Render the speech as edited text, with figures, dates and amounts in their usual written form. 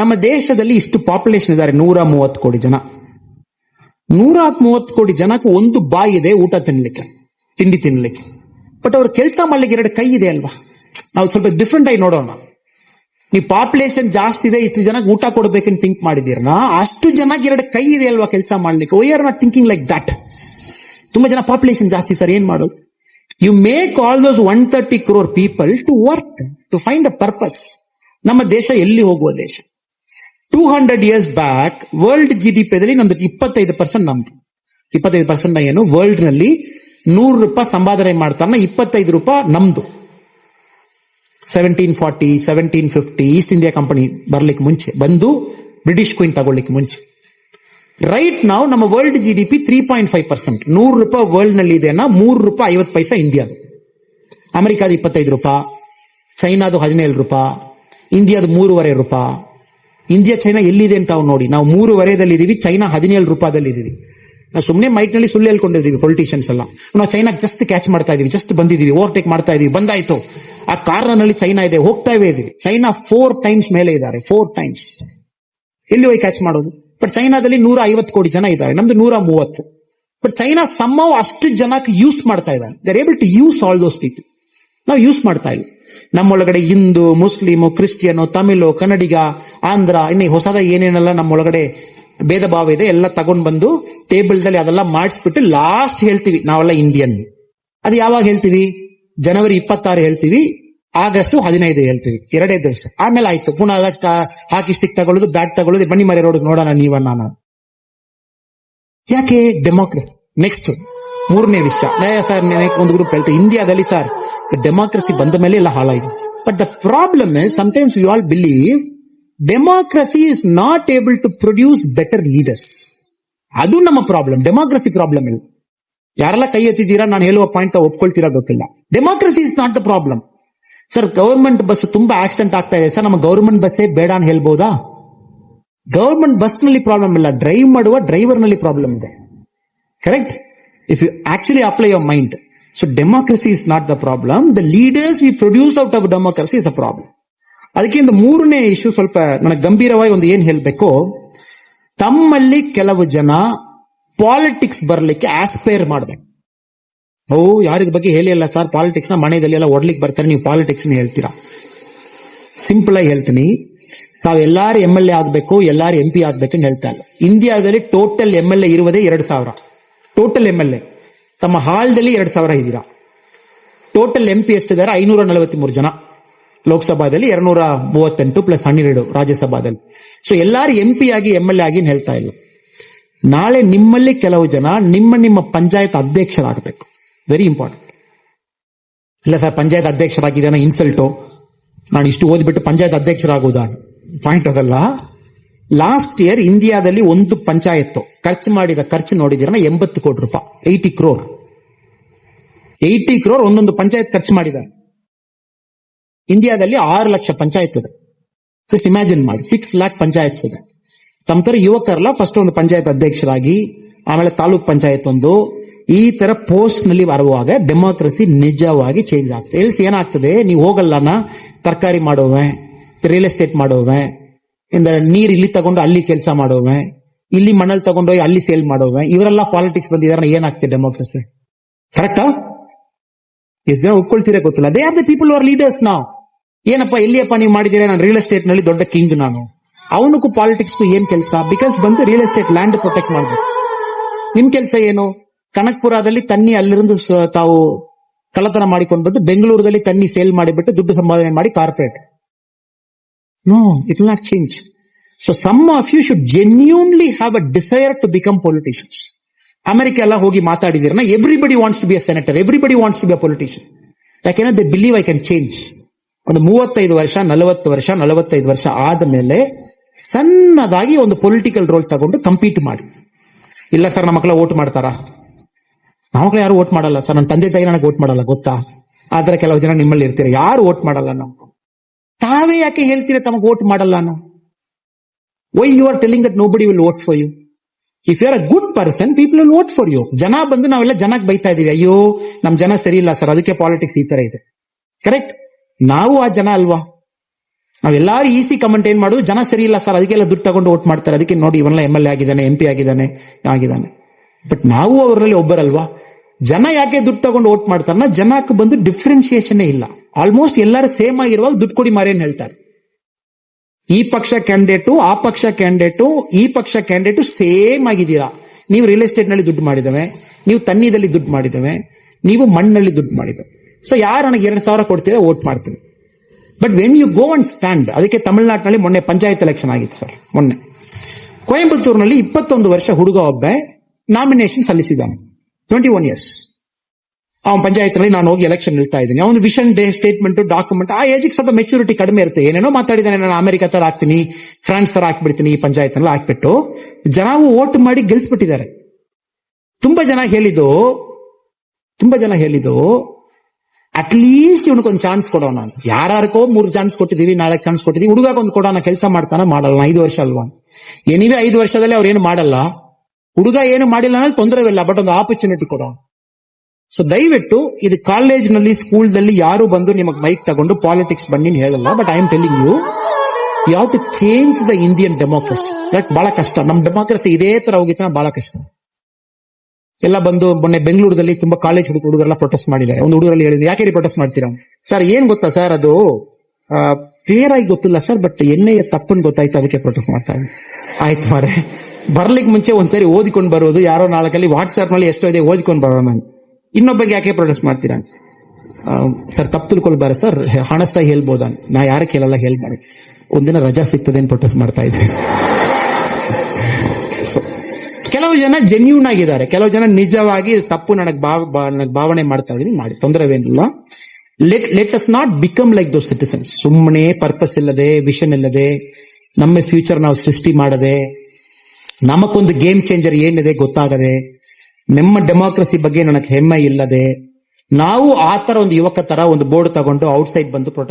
ನಮ್ಮ ದೇಶದಲ್ಲಿ ಇಷ್ಟು ಪಾಪ್ಯುಲೇಷನ್ ಇದ್ದಾರೆ, 130 ಕೋಟಿ ಜನ. 130 ಕೋಟಿ ಜನಕ್ಕೆ ಒಂದು ಬಾಯಿ ಇದೆ ಊಟ ತಿನ್ಲಿಕ್ಕೆ, ತಿಂಡಿ ತಿನ್ಲಿಕ್ಕೆ. ಬಟ್ ಅವ್ರ ಕೆಲಸ ಮಾಡ್ಲಿಕ್ಕೆ 2 ಕೈ ಇದೆ ಅಲ್ವಾ? ನಾವು ಸ್ವಲ್ಪ ಡಿಫ್ರೆಂಟ್ ಆಗಿ ನೋಡೋಣ. ನೀವು ಪಾಪ್ಯುಲೇಷನ್ ಜಾಸ್ತಿ ಇದೆ, ಇಷ್ಟು ಜನಕ್ಕೆ ಊಟ ಕೊಡ್ಬೇಕಂತ ಥಿಂಕ್ ಮಾಡಿದೀರನಾ? ಅಷ್ಟು ಜನಕ್ಕೆ 2 ಕೈ ಇದೆ ಅಲ್ವಾ ಕೆಲಸ ಮಾಡ್ಲಿಕ್ಕೆ? Why are not thinking like that? ತುಂಬಾ ಜನ ಪಾಪ್ಯುಲೇಷನ್ ಜಾಸ್ತಿ ಸರ್, ಏನ್ ಮಾಡೋದು? You make all those 130 crore people to work, to find a purpose. ನಮ್ಮ ದೇಶ ಎಲ್ಲಿ ಹೋಗುವ ದೇಶ? 200 years ಬ್ಯಾಕ್ ವರ್ಲ್ಡ್ GDP ನಮ್ದು 25% ನಮ್ದು. 25% ಏನು? ವರ್ಲ್ಡ್ ನಲ್ಲಿ 100 ರೂಪಾಯಿ ಸಂಪಾದನೆ ಮಾಡ್ತಾರ, 25 ರೂಪಾಯಿ ನಮ್ದು. 1740, 1750 ಈಸ್ಟ್ ಇಂಡಿಯಾ ಕಂಪನಿ ಬರ್ಲಿಕ್ಕೆ ಮುಂಚೆ, ಬಂದು ಬ್ರಿಟಿಷ್ ಕ್ವೀನ್ ತಗೊಳ್ಳಿಕ್ಕೆ ಮುಂಚೆ. ರೈಟ್ ನಾವು ನಮ್ಮ ವರ್ಲ್ಡ್ GDP 3.5%. 100 ರೂಪಾಯಿ ವರ್ಲ್ಡ್ ನಲ್ಲಿ ಇದೆ, 3 ರೂಪಾಯಿ 50 ಪೈಸಾ ಇಂಡಿಯಾದು. ಅಮೆರಿಕಾದ 25 ರೂಪಾಯಿ, ಚೈನಾದು 17 ರೂಪಾಯಿ, ಇಂಡಿಯಾದ 3.5 ರೂಪಾಯಿ. ಇಂಡಿಯಾ ಚೈನಾ ಎಲ್ಲಿದೆ ಅಂತ ನಾವು ನೋಡಿ. ನಾವು 3.5 ಇದೀವಿ, ಚೈನಾ 17 ರೂಪಾಯಿದಲ್ಲಿ ಇದೀವಿ. ನಾವು ಸುಮ್ಮನೆ ಮೈಕ್ ನಲ್ಲಿ ಸುಳ್ಳು ಹೇಳ್ಕೊಂಡಿದ್ದೀವಿ ಪೊಲಿಟಿಷಿಯನ್ಸ್ ಎಲ್ಲ. ನಾವು ಚೈನಾಕ್ ಜಸ್ಟ್ ಕ್ಯಾಚ್ ಮಾಡ್ತಾ ಇದೀವಿ, ಜಸ್ಟ್ ಬಂದಿದೀವಿ, ಓವರ್ಟೇಕ್ ಮಾಡ್ತಾ ಇದೀವಿ, ಬಂದಾಯ್ತು. ಆ ಕಾರ್ನರ್ ನಲ್ಲಿ ಚೈನಾ ಇದೆ, ಹೋಗ್ತಾ ಇದೀವಿ. ಚೈನಾ 4 times ಮೇಲೆ ಇದ್ದಾರೆ, 4 times. ಎಲ್ಲಿ ಹೋಗಿ ಕ್ಯಾಚ್ ಮಾಡೋದು? ಬಟ್ ಚೈನಾದಲ್ಲಿ 150 ಕೋಟಿ ಜನ ಇದ್ದಾರೆ, ನಮ್ದು 130. ಬಟ್ ಚೈನಾ ಸಮ್ಮವ್ ಅಷ್ಟು ಜನಕ್ಕೆ ಯೂಸ್ ಮಾಡ್ತಾ ಇದ್ದಾರೆ. They are able to use all those people. ನಾವು ಯೂಸ್ ಮಾಡ್ತಾ ಇಲ್ಲ. ನಮ್ಮೊಳಗಡೆ ಹಿಂದೂ, ಮುಸ್ಲಿಮು, ಕ್ರಿಶ್ಚಿಯನ್, ತಮಿಳು, ಕನ್ನಡಿಗ, ಆಂಧ್ರ, ಇನ್ನು ಹೊಸದ ಏನೇನೆಲ್ಲ ನಮ್ಮೊಳಗಡೆ ಭೇದ ಭಾವ ಇದೆ ಎಲ್ಲ ತಗೊಂಡ್ ಬಂದು ಟೇಬಲ್ದಲ್ಲಿ ಅದೆಲ್ಲ ಮಾಡಿಸ್ಬಿಟ್ಟು ಲಾಸ್ಟ್ ಹೇಳ್ತೀವಿ ನಾವೆಲ್ಲ ಇಂಡಿಯನ್. ಅದು ಯಾವಾಗ ಹೇಳ್ತೀವಿ? ಜನವರಿ 26 ಹೇಳ್ತೀವಿ, ಆಗಸ್ಟ್ 15 ಹೇಳ್ತೀವಿ. 2 ದಿವಸ ಆಮೇಲೆ ಆಯ್ತು. ಪುನಃ ಹಾಕಿ ಸ್ಟಿಕ್ ತಗೊಳ್ಳೋದು, ಬ್ಯಾಟ್ ತಗೊಳ್ಳೋದು, ಬನ್ನಿ ಮರೆ ರೋಡ್ ನೋಡೋಣ ನೀವ ನಾನು. ಯಾಕೆ? ಡೆಮೋಕ್ರಸಿ. ನೆಕ್ಸ್ಟ್ 3ನೇ ವಿಷಯ ಸರ್, ಒಂದು ಗ್ರೂಪ್ ಹೇಳ್ತಾರೆ ಇಂಡಿಯಾದಲ್ಲಿ ಸರ್ ಡೆಮೋಕ್ರಸಿ ಬಂದ ಮೇಲೆ ಎಲ್ಲ ಹಾಳಾಗಿದೆ. But the problem is sometimes we all believe democracy is not able to produce better leaders. ಅದು ನಮ್ಮ ಪ್ರಾಬ್ಲಮ್. ಡೆಮೋಕ್ರಸಿ ಪ್ರಾಬ್ಲಮ್ ಇಲ್ಲ. ಯಾರೆಲ್ಲ ಕೈ ಎತ್ತಿದ್ದೀರಾ, ನಾನು ಹೇಳುವ ಪಾಯಿಂಟ್ ಒಪ್ಕೊಳ್ತೀರಾ ಗೊತ್ತಿಲ್ಲ. Democracy is not the problem. Sir government bus ತುಂಬಾ ಆಕ್ಸಿಡೆಂಟ್ ಆಗ್ತಾ ಇದೆ ಸರ್, ನಮ್ಮ ಗವರ್ಮೆಂಟ್ ಬಸ್ಸೇ ಬೇಡ ಅಂತ ಹೇಳ್ಬೋದಾ? ಗವರ್ಮೆಂಟ್ ಬಸ್ ನಲ್ಲಿ ಪ್ರಾಬ್ಲಮ್ ಇಲ್ಲ, ಡ್ರೈವ್ ಮಾಡುವ ಡ್ರೈವರ್ ನಲ್ಲಿ ಪ್ರಾಬ್ಲಮ್ ಇದೆ. Correct? If you actually apply your mind. So democracy is not the problem, the leaders we produce out of democracy is a problem. ಅದಕ್ಕೆ ಒಂದು 3ನೇ ಇಶ್ಯೂ ಸ್ವಲ್ಪ ನನಗೆ ಗಂಭೀರವಾಗಿ ಒಂದು ಏನ್ ಹೇಳ್ಬೇಕು, ತಮ್ಮಲ್ಲಿ ಕೆಲವು ಜನ ಪಾಲಿಟಿಕ್ಸ್ ಬರ್ಲಿಕ್ಕೆ ಆಸ್ಪೈರ್ ಮಾಡ್ಬೇಕು. ಯಾರಿದ ಬಗ್ಗೆ ಹೇಳಿಲ್ಲ ಸರ್, ಪಾಲಿಟಿಕ್ಸ್ ನ ಮನೆಯಲ್ಲಿ ಎಲ್ಲ ಓಡ್ಲಿಕ್ಕೆ ಬರ್ತಾರೆ, ನೀವು ಪಾಲಿಟಿಕ್ಸ್ ಹೇಳ್ತೀರಾ. ಸಿಂಪಲ್ ಆಗಿ ಹೇಳ್ತೀನಿ, ತಾವೆಲ್ಲಾರು MLA ಆಗ್ಬೇಕು, ಎಲ್ಲಾರು MP ಆಗ್ಬೇಕು ಅಂತ ಹೇಳ್ತಾ ಇಲ್ಲ. ಇಂಡಿಯಾದಲ್ಲಿ ಟೋಟಲ್ MLA ಇರುವುದೇ 2,000. ಟೋಟಲ್ MLA ತಮ್ಮ ಹಾಲ್ದಲ್ಲಿ 2,000 ಇದ್ದೀರಾ. Total MP ಎಷ್ಟಿದ್ದಾರೆ? 543 ಜನ. ಲೋಕಸಭಾದಲ್ಲಿ 238 ಪ್ಲಸ್ 12 ರಾಜ್ಯಸಭಾದಲ್ಲಿ. ಸೊ ಎಲ್ಲಾರು MP ಆಗಿ MLA ಆಗಿ ಹೇಳ್ತಾ ಇಲ್ಲ. ನಾಳೆ ನಿಮ್ಮಲ್ಲಿ ಕೆಲವು ಜನ ನಿಮ್ಮ ಪಂಚಾಯತ್ ಅಧ್ಯಕ್ಷರಾಗಬೇಕು. Very important. ಇಲ್ಲ ಸರ್ ಪಂಚಾಯತ್ ಅಧ್ಯಕ್ಷರಾಗಿದ್ದಾನೆ ಇನ್ಸಲ್ಟು, ನಾನು ಇಷ್ಟು ಓದ್ಬಿಟ್ಟು ಪಂಚಾಯತ್ ಅಧ್ಯಕ್ಷರಾಗುವುದಾ? ಪಾಯಿಂಟ್ ಅದಲ್ಲ. ಲಾಸ್ಟ್ ಇಯರ್ ಇಂಡಿಯಾದಲ್ಲಿ ಒಂದು ಪಂಚಾಯತ್ ಖರ್ಚು ಮಾಡಿದ ಖರ್ಚು ನೋಡಿದಿರ 80 ಕೋಟಿ ರೂಪಾಯಿ. 80 crore 80 crore ಒಂದೊಂದು ಪಂಚಾಯತ್ ಖರ್ಚು ಮಾಡಿದ್ದಾರೆ. ಇಂಡಿಯಾದಲ್ಲಿ 6 ಲಕ್ಷ ಪಂಚಾಯತ್ ಇದೆ. ಜಸ್ಟ್ ಇಮ್ಯಾಜಿನ್ ಮಾಡಿ, 6 lakh ಪಂಚಾಯತ್ಸ್ ಇದೆ. ತಮ್ಮ ತರ ಯುವಕರಲ್ಲ ಫಸ್ಟ್ ಒಂದು ಪಂಚಾಯತ್ ಅಧ್ಯಕ್ಷರಾಗಿ, ಆಮೇಲೆ ತಾಲೂಕ್ ಪಂಚಾಯತ್ ಒಂದು, ಈ ತರ ಪೋಸ್ಟ್ ನಲ್ಲಿ ಬರುವಾಗ ಡೆಮೋಕ್ರಸಿ ನಿಜವಾಗಿ ಚೇಂಜ್ ಆಗ್ತದೆ. ಎಲ್ಸ್ ಏನಾಗ್ತದೆ, ನೀವು ಹೋಗಲ್ಲನ ತರಕಾರಿ ಮಾಡೋವೆ, ರಿಯಲ್ ಎಸ್ಟೇಟ್ ಮಾಡೋವೆ, ನೀರ್ ಇಲ್ಲಿ ತಗೊಂಡು ಅಲ್ಲಿ ಕೆಲಸ ಮಾಡೋವೆ, ಇಲ್ಲಿ ಮಣ್ಣಲ್ಲಿ ತಗೊಂಡೋಗಿ ಅಲ್ಲಿ ಸೇಲ್ ಮಾಡೋವೆ, ಇವರೆಲ್ಲ ಪಾಲಿಟಿಕ್ಸ್ ಬಂದಿದಾರೆ, ಏನಾಗ್ತದೆ ಡೆಮೋಕ್ರಸಿ? ಕರೆಕ್ಟಾ? ಎಷ್ಟು ಜನ ಒಪ್ಕೊಳ್ತೀರಾ ಗೊತ್ತಿಲ್ಲ. They are the people are leaders. ನಾವು ಏನಪ್ಪ ಎಲ್ಲಿಯಪ್ಪ ನೀವು ಮಾಡಿದ್ದೀರಾ, ನಾನು ರಿಯಲ್ ಎಸ್ಟೇಟ್ ನಲ್ಲಿ ದೊಡ್ಡ ಕಿಂಗ್ ನಾನು. ಅವನಕ್ಕೂ ಪಾಲಿಟಿಕ್ಸ್ಗೂ ಏನ್ ಕೆಲಸ? ಬಿಕಾಸ್ ಬಂದು ರಿಯಲ್ ಎಸ್ಟೇಟ್ ಲ್ಯಾಂಡ್ ಪ್ರೊಟೆಕ್ಟ್ ಮಾಡ್ಬೇಕು. ನಿಮ್ ಕೆಲಸ ಏನು? ಕನಕ್ಪುರದಲ್ಲಿ ತನ್ನಿ ಅಲ್ಲಿருந்து ತಾವು ಕಳ್ಳತನ ಮಾಡಿಕೊಂಡು ಬಂದು ಬೆಂಗಳೂರಲ್ಲಿ ತನ್ನಿ ಸೇಲ್ ಮಾಡಿಬಿಟ್ಟು ದುಡ್ಡು ಸಂಪಾದನೆ ಮಾಡಿ corporate. No, it will not change. So some of you should genuinely have a desire to become politicians. America ಎಲ್ಲ ಹೋಗಿ ಮಾತಾಡಿದಿರನ, everybody wants to be a senator, everybody wants to be a politician. ಯಾಕೆಂದ್ರೆ they believe I can change. ಒಂದು 35 ವರ್ಷ 40 ವರ್ಷ 45 ವರ್ಷ ಆದ ಮೇಲೆ ಸಣ್ಣದಾಗಿ ಒಂದು ಪೊಲಿಟಿಕಲ್ ರೋಲ್ ತಗೊಂಡು ಕಂಪೀಟ್ ಮಾಡಿ. ಇಲ್ಲ ಸರ್ ನಮ್ಮ ಮಕ್ಕಳ ವೋಟ್ ಮಾಡ್ತಾರಾ? ನಮ್ಮ ಮಕ್ಕಳು ಯಾರು ವೋಟ್ ಮಾಡಲ್ಲ ಸರ್, ನನ್ನ ತಂದೆ ತಾಯಿ ನನಗೆ ವೋಟ್ ಮಾಡಲ್ಲ ಗೊತ್ತಾ? ಆದ್ರೆ ಕೆಲವು ಜನ ನಿಮ್ಮಲ್ಲಿ ಇರ್ತೀರ, ಯಾರು ವೋಟ್ ಮಾಡಲ್ಲ. ನಾವು ತಾವೇ ಯಾಕೆ ಹೇಳ್ತೀರ ತಮಗೆ ವೋಟ್ ಮಾಡಲ್ಲ? ನಾವು why you are telling that nobody will vote for you? If you are a good person, people will vote for you. ಜನ ಬಂದು ನಾವೆಲ್ಲ ಜನಕ್ಕೆ ಬೈತಾ ಇದೀವಿ, ಅಯ್ಯೋ ನಮ್ ಜನ ಸರಿ ಇಲ್ಲ ಸರ್, ಅದಕ್ಕೆ ಪಾಲಿಟಿಕ್ಸ್ ಈ ತರ ಇದೆ. ಕರೆಕ್ಟ್? ನಾವು ಆ ಜನ ಅಲ್ವಾ? ನಾವೆಲ್ಲರೂ ಈಸಿ ಕಮೆಂಟ್ ಏನ್ ಮಾಡೋದು, ಜನ ಸರಿ ಇಲ್ಲ ಸರ್ ಅದಕ್ಕೆಲ್ಲ ದುಡ್ಡು ತಗೊಂಡು ವೋಟ್ ಮಾಡ್ತಾರೆ, ಅದಕ್ಕೆ ನೋಡಿ ಇವನ್ನೆಲ್ಲ MLA ಆಗಿದ್ದಾನೆ, MP ಆಗಿದ್ದಾನೆ. ಬಟ್ ನಾವು ಅವರಲ್ಲಿ ಒಬ್ಬರಲ್ವಾ? ಜನ ಯಾಕೆ ದುಡ್ಡು ತಗೊಂಡು ವೋಟ್ ಮಾಡ್ತಾರನ್ನ, ಜನಕ್ಕೆ ಬಂದು ಡಿಫ್ರೆನ್ಶಿಯೇಷನ್ ಇಲ್ಲ. ಆಲ್ಮೋಸ್ಟ್ ಎಲ್ಲರೂ ಸೇಮ್ ಆಗಿರುವಾಗ ದುಡ್ಡು ಕೊಡಿ ಮಾರೇನ್ ಹೇಳ್ತಾರೆ. ಈ ಪಕ್ಷ ಕ್ಯಾಂಡಿಡೇಟು, ಆ ಪಕ್ಷ ಕ್ಯಾಂಡಿಡೇಟು, ಈ ಪಕ್ಷ ಕ್ಯಾಂಡಿಡೇಟು ಸೇಮ್ ಆಗಿದ್ದೀರಾ. ನೀವು ರಿಯಲ್ ಎಸ್ಟೇಟ್ ನಲ್ಲಿ ದುಡ್ಡು ಮಾಡಿದವೆ, ನೀವು ತನ್ನಿದಲ್ಲಿ ದುಡ್ಡು ಮಾಡಿದವೆ, ನೀವು ಮಣ್ಣಲ್ಲಿ ದುಡ್ಡು ಮಾಡಿದವೆ. ಸೊ ಯಾರು ನನಗೆ 2,000 ಕೊಡ್ತೀರಾ ವೋಟ್ ಮಾಡ್ತೀನಿ. But when you go and stand, ಅದಕ್ಕೆ ತಮಿಳುನಾಡಿನಲ್ಲಿ ಮೊನ್ನೆ ಪಂಚಾಯತ್ ಎಲೆಕ್ಷನ್ ಆಗಿತ್ತು ಸರ್. ಮೊನ್ನೆ ಕೊಯಂಬತ್ತೂರಿನಲ್ಲಿ 21 ವರ್ಷ ಹುಡುಗ ಒಬ್ಬ ನಾಮಿನೇಷನ್ ಸಲ್ಲಿಸಿದ್ದಾನೆ, 21 years. ಅವನ ಪಂಚಾಯತ್ ನಲ್ಲಿ ನಾನು ಹೋಗಿ ಎಲೆಕ್ಷನ್ ನಿಲ್ತಾ ಇದ್ದೀನಿ. ಅವನು ವಿಷನ್ ಸ್ಟೇಟ್ಮೆಂಟ್, ಡಾಕ್ಯುಮೆಂಟ್, ಆ ಏಜಿಗೆ ಸ್ವಲ್ಪ ಮೆಚುರಿಟಿ ಕಡಿಮೆ ಇರುತ್ತೆ. ಏನೇನೋ ಮಾತಾಡಿದಾನೆ, ನಾನು ಅಮೆರಿಕ ತರ ಹಾಕ್ತೀನಿ, ಫ್ರಾನ್ಸ್ ತರ ಹಾಕ್ಬಿಡ್ತೀನಿ, ಈ ಪಂಚಾಯತ್ ನಲ್ಲಿ ಹಾಕ್ಬಿಟ್ಟು ಜನವು ವೋಟ್ ಮಾಡಿ ಗೆಲ್ಸ್ಬಿಟ್ಟಿದ್ದಾರೆ. ತುಂಬಾ ಜನ ಹೇಳಿದ್ದು ಅಟ್ಲೀಸ್ಟ್ ಇವನಿಗೊಂದು ಚಾನ್ಸ್ ಕೊಡೋಣ. ಯಾರ್ಯಾರಿಗೋ 3 ಚಾನ್ಸ್ ಕೊಟ್ಟಿದೀವಿ, 4 ಚಾನ್ಸ್ ಕೊಟ್ಟಿದೀವಿ, ಹುಡುಗಕ್ಕೊಂದು ಕೊಡೋಣ, ಕೆಲಸ ಮಾಡ್ತಾನ ಮಾಡಲ್ಲ, 5 ವರ್ಷ ಅಲ್ವಾ. ಏನಿವೆ 5 ವರ್ಷದಲ್ಲಿ ಅವ್ರು ಏನು ಮಾಡಲ್ಲ, ಹುಡುಗ ಏನು ಮಾಡಿಲ್ಲ ಅಂದ್ರೆ ತೊಂದರೆವಿಲ್ಲ, ಬಟ್ ಒಂದು ಆಪರ್ಚುನಿಟಿ ಕೊಡೋಣ. ಸೊ ದಯವಿಟ್ಟು ಇದು ಕಾಲೇಜ್ನಲ್ಲಿ, ಸ್ಕೂಲ್ದಲ್ಲಿ ಯಾರು ಬಂದು ನಿಮಗೆ ಮೈಕ್ ತಗೊಂಡು ಪಾಲಿಟಿಕ್ಸ್ ಬನ್ನಿ ಹೇಳಲ್ಲ. But I am telling you have to change the Indian democracy. But ಬಹಳ ಕಷ್ಟ, ನಮ್ ಡೆಮೋಕ್ರಸಿ ಇದೇ ತರ ಹೋಗಿತ್ತ ಬಹಳ ಕಷ್ಟ. ಎಲ್ಲ ಬಂದು ಮೊನ್ನೆ ಬೆಂಗಳೂರಲ್ಲಿ ತುಂಬಾ ಕಾಲೇಜ್ ಹುಡುಗರೆಲ್ಲ ಪ್ರೊಟೆಸ್ಟ್ ಮಾಡಿದ್ದಾರೆ. ಒಂದು ಹುಡುಗರಲ್ಲಿ ಹೇಳಿದ್ರು, ಯಾಕೆ ಪ್ರೊಟೆಸ್ಟ್ ಮಾಡ್ತೀರಾ ಸರ್? ಏನ್ ಗೊತ್ತಾ ಸರ್, ಅದು ಕ್ಲಿಯರ್ ಆಗಿ ಗೊತ್ತಿಲ್ಲ ಸರ್, ಬಟ್ ಎಣ್ಣೆಯ ತಪ್ಪನ್ನು ಗೊತ್ತಾಯ್ತು, ಅದಕ್ಕೆ ಪ್ರೊಟೆಸ್ಟ್ ಮಾಡ್ತಾ ಇದ್ದೀನಿ. ಆಯ್ತು ಮಾರೆ, ಬರ್ಲಿಕ್ಕೆ ಮುಂಚೆ ಒಂದ್ಸರಿ ಓದಿಕೊಂಡು ಬರೋದು, ಯಾರೋ 4 ವಾಟ್ಸ್ಆಪ್ ನಲ್ಲಿ ಎಷ್ಟೋ ಇದೆ ಓದಿಕೊಂಡು ಬರೋಣ. ನಾನು ಇನ್ನೊಬ್ಬಗೆ ಯಾಕೆ ಪ್ರೊಟೆಸ್ಟ್ ಮಾಡ್ತೀರಾ ಸರ್? ತಪ್ಪು ತಿಳ್ಕೊಳ್ಬಾರ ಸರ್, ಹಣಸ್ತಾಗಿ ಹೇಳ್ಬೋದ? ನಾ ಯಾರ ಕೇಳಲ್ಲ, ಹೇಳ್ಬಾರೆ. ಒಂದಿನ ರಜಾ ಸಿಗ್ತದೆ ಅಂತ ಪ್ರೊಟೆಸ್ಟ್ ಮಾಡ್ತಾ ಇದ್ದೀನಿ. ಕೆಲವು ಜನ ಜೆನ್ಯೂನ್ ಆಗಿದ್ದಾರೆ, ಕೆಲವು ಜನ ನಿಜವಾಗಿ ತಪ್ಪು ನನಗೆ ಭಾವನೆ ಮಾಡ್ತಾ ಇದ್ದೀನಿ, ಮಾಡಿ, ತೊಂದರೆವೇನಿಲ್ಲ. Let us not become like those citizens. ಸುಮ್ಮನೆ ಪರ್ಪಸ್ ಇಲ್ಲದೆ, ವಿಷನ್ ಇಲ್ಲದೆ, ನಮ್ಮ ಫ್ಯೂಚರ್ ನಾವು ಸೃಷ್ಟಿ ಮಾಡದೆ, ನಮಗೊಂದು ಗೇಮ್ ಚೇಂಜರ್ ಏನಿದೆ ಗೊತ್ತಾಗದೆ, ನಮ್ಮ ಡೆಮಾಕ್ರಸಿ ಬಗ್ಗೆ ನನಗೆ ಹೆಮ್ಮೆ ಇಲ್ಲದೆ, ನಾವು ಆ ತರ ಒಂದು ಯುವಕ ತರ ಒಂದು ಬೋರ್ಡ್ ತಗೊಂಡು ಔಟ್ಸೈಡ್ ಬಂದು ಪ್ರೊಟೆಸ್ಟ್